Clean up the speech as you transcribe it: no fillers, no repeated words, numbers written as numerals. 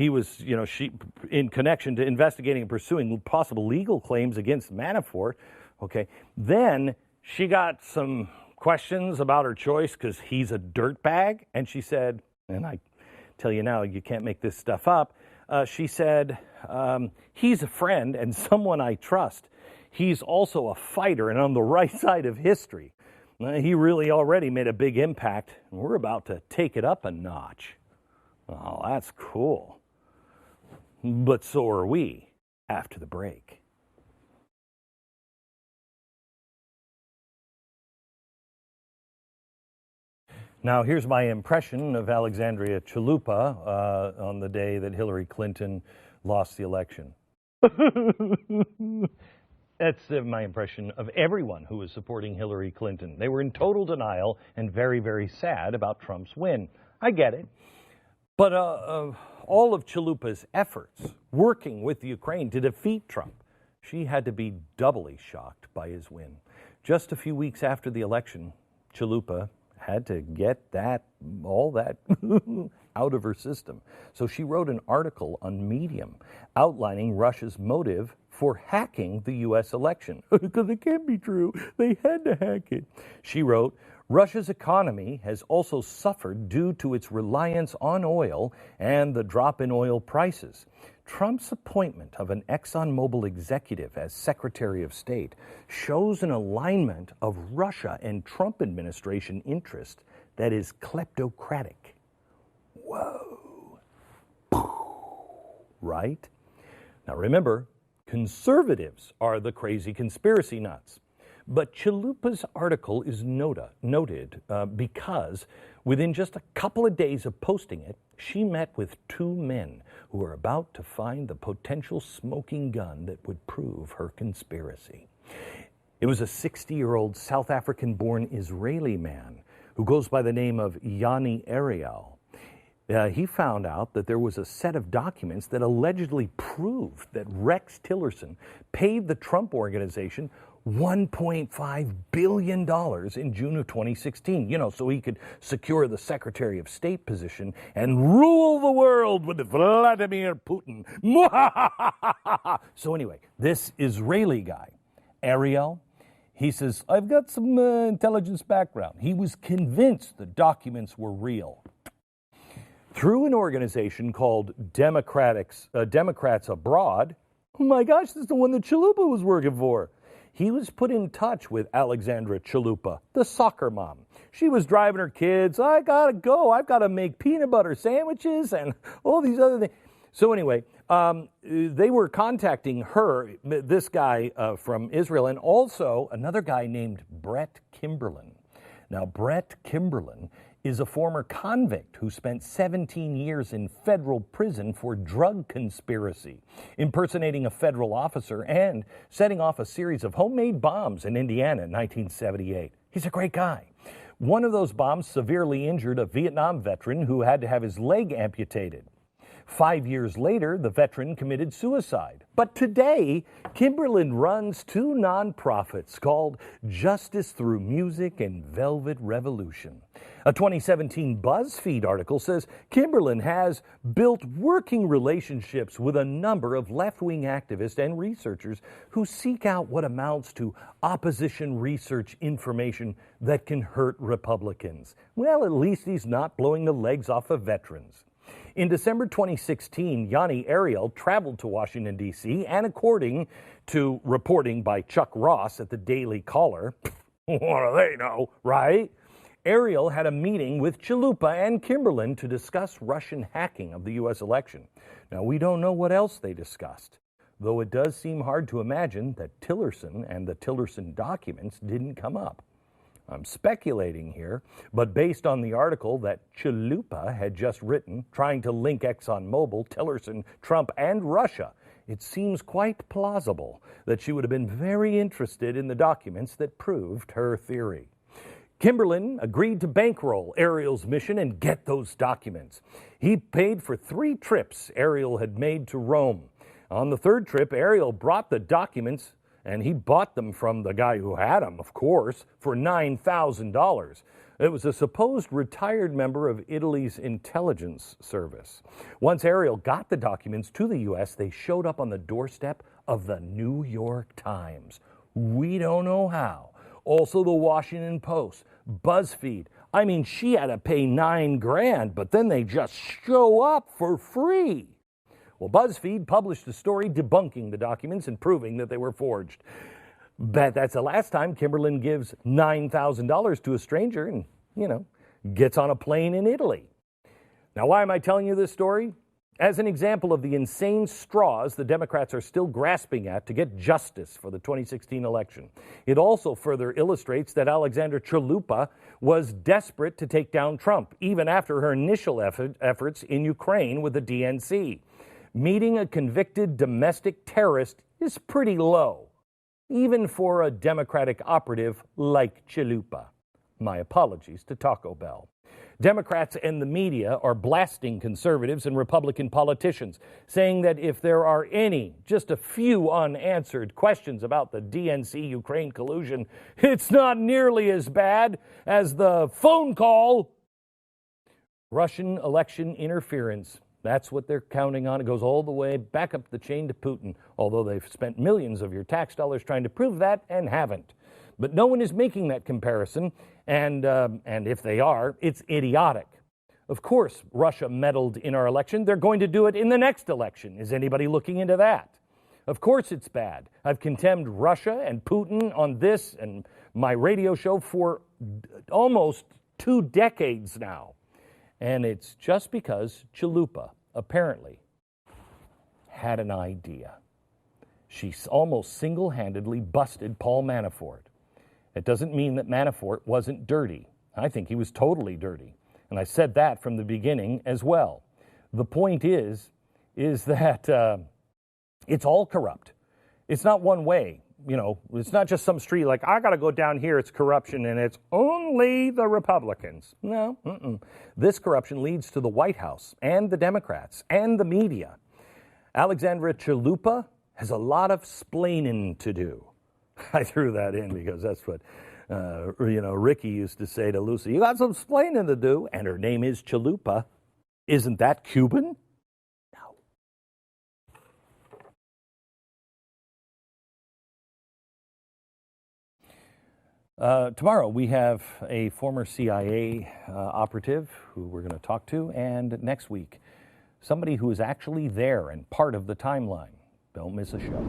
he was, in connection to investigating and pursuing possible legal claims against Manafort. Okay. Then she got some questions about her choice because he's a dirtbag. And she said, and I tell you now, you can't make this stuff up. She said, he's a friend and someone I trust. He's also a fighter and on the right side of history. He really already made a big impact, and we're about to take it up a notch. Oh, that's cool. But so are we after the break. Now, here's my impression of Alexandria Chalupa on the day that Hillary Clinton lost the election. That's my impression of everyone who was supporting Hillary Clinton. They were in total denial and very, very sad about Trump's win. I get it. But all of Chalupa's efforts working with Ukraine to defeat Trump, she had to be doubly shocked by his win. Just a few weeks after the election, Chalupa had to get all that out of her system. So she wrote an article on Medium outlining Russia's motive for hacking the U.S. election. Because it can't be true. They had to hack it. She wrote, Russia's economy has also suffered due to its reliance on oil and the drop in oil prices. Trump's appointment of an ExxonMobil executive as Secretary of State shows an alignment of Russia and Trump administration interest that is kleptocratic. Whoa. Right? Now remember, conservatives are the crazy conspiracy nuts. But Chalupa's article is noted because within just a couple of days of posting it, she met with two men who were about to find the potential smoking gun that would prove her conspiracy. It was a 60-year-old South African-born Israeli man who goes by the name of Yanni Ariel. He found out that there was a set of documents that allegedly proved that Rex Tillerson paid the Trump organization $1.5 billion in June of 2016, so he could secure the Secretary of State position and rule the world with Vladimir Putin. So anyway, this Israeli guy, Ariel, he says, I've got some intelligence background. He was convinced the documents were real. Through an organization called Democrats Abroad, oh my gosh, this is the one that Chalupa was working for. He was put in touch with Alexandra Chalupa, the soccer mom. She was driving her kids. I gotta go. I've got to make peanut butter sandwiches and all these other things. So anyway, they were contacting her, this guy from Israel, and also another guy named Brett Kimberlin. Now, Brett Kimberlin is a former convict who spent 17 years in federal prison for drug conspiracy, impersonating a federal officer, and setting off a series of homemade bombs in Indiana in 1978. He's a great guy. One of those bombs severely injured a Vietnam veteran who had to have his leg amputated. 5 years later, the veteran committed suicide. But today, Kimberlin runs two nonprofits called Justice Through Music and Velvet Revolution. A 2017 BuzzFeed article says Kimberlin has built working relationships with a number of left-wing activists and researchers who seek out what amounts to opposition research information that can hurt Republicans. Well, at least he's not blowing the legs off of veterans. In December 2016, Yanni Ariel traveled to Washington, D.C., and according to reporting by Chuck Ross at the Daily Caller, what do they know, right? Ariel had a meeting with Chalupa and Kimberlin to discuss Russian hacking of the U.S. election. Now, we don't know what else they discussed, though it does seem hard to imagine that Tillerson and the Tillerson documents didn't come up. I'm speculating here, but based on the article that Chalupa had just written, trying to link ExxonMobil, Tillerson, Trump, and Russia, it seems quite plausible that she would have been very interested in the documents that proved her theory. Kimberlin agreed to bankroll Ariel's mission and get those documents. He paid for 3 trips Ariel had made to Rome. On the 3rd trip, Ariel brought the documents, and he bought them from the guy who had them, of course, for $9,000. It was a supposed retired member of Italy's intelligence service. Once Ariel got the documents to the U.S., they showed up on the doorstep of the New York Times. We don't know how. Also the Washington Post, BuzzFeed. I mean, she had to pay $9,000, but then they just show up for free. Well, BuzzFeed published a story debunking the documents and proving that they were forged. Bet that's the last time Kimberlin gives $9,000 to a stranger and, gets on a plane in Italy. Now, why am I telling you this story? As an example of the insane straws the Democrats are still grasping at to get justice for the 2016 election. It also further illustrates that Alexandra Chalupa was desperate to take down Trump, even after her initial efforts in Ukraine with the DNC. Meeting a convicted domestic terrorist is pretty low, even for a Democratic operative like Chalupa. My apologies to Taco Bell. Democrats and the media are blasting conservatives and Republican politicians, saying that if there are just a few unanswered questions about the DNC-Ukraine collusion, it's not nearly as bad as the phone call. Russian election interference. That's what they're counting on. It goes all the way back up the chain to Putin, although they've spent millions of your tax dollars trying to prove that and haven't. But no one is making that comparison, and if they are, it's idiotic. Of course, Russia meddled in our election. They're going to do it in the next election. Is anybody looking into that? Of course it's bad. I've condemned Russia and Putin on this and my radio show for almost 2 decades now. And it's just because Chalupa apparently had an idea. She almost single-handedly busted Paul Manafort. It doesn't mean that Manafort wasn't dirty. I think he was totally dirty. And I said that from the beginning as well. The point is that it's all corrupt. It's not one way. It's not just some street like, I got to go down here, it's corruption, and it's only the Republicans. No. This corruption leads to the White House and the Democrats and the media. Alexandra Chalupa has a lot of splaining to do. I threw that in because that's what, Ricky used to say to Lucy. You got some splaining to do, and her name is Chalupa. Isn't that Cuban? No. Tomorrow we have a former CIA operative who we're going to talk to, and next week, somebody who is actually there and part of the timeline. Don't miss a show.